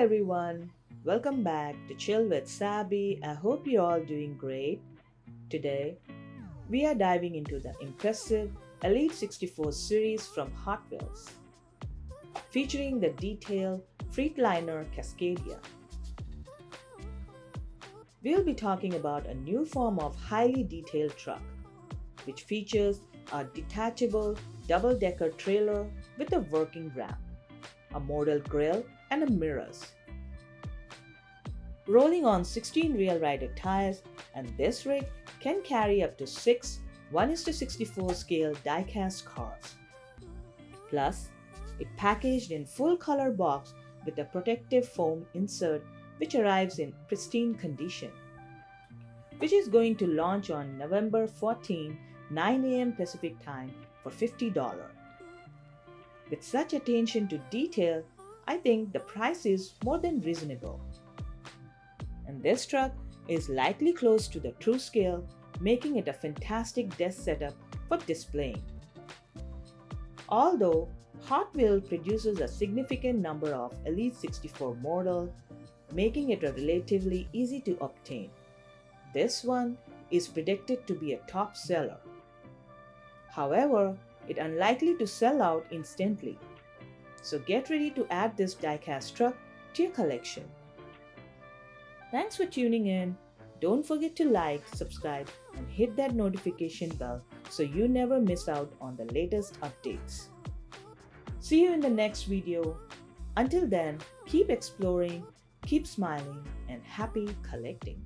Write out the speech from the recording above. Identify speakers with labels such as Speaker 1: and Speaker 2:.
Speaker 1: everyone, welcome back to Chill with Sabi. I hope you're all doing great. Today, we are diving into the impressive Elite 64 series from Hot Wheels, featuring the detailed Freightliner Cascadia. We'll be talking about a new form of highly detailed truck, which features a detachable double-decker trailer with a working ramp, a model grille, and mirrors. Rolling on 16 real rider tires, and this rig can carry up to 6 1:64 scale diecast cars. Plus, it packaged in full color box with a protective foam insert which arrives in pristine condition, which is going to launch on November 14, 9 a.m. Pacific time for $50. With such attention to detail, I think the price is more than reasonable. And this truck is likely close to the true scale, making it a fantastic desk setup for displaying. Although Hot Wheels produces a significant number of Elite 64 models, making it a relatively easy to obtain, this one is predicted to be a top seller. However, it's unlikely to sell out instantly, so get ready to add this diecast truck to your collection. Thanks for tuning in. Don't forget to like, subscribe, and hit that notification bell so you never miss out on the latest updates. See you in the next video. Until then, keep exploring, keep smiling, and happy collecting.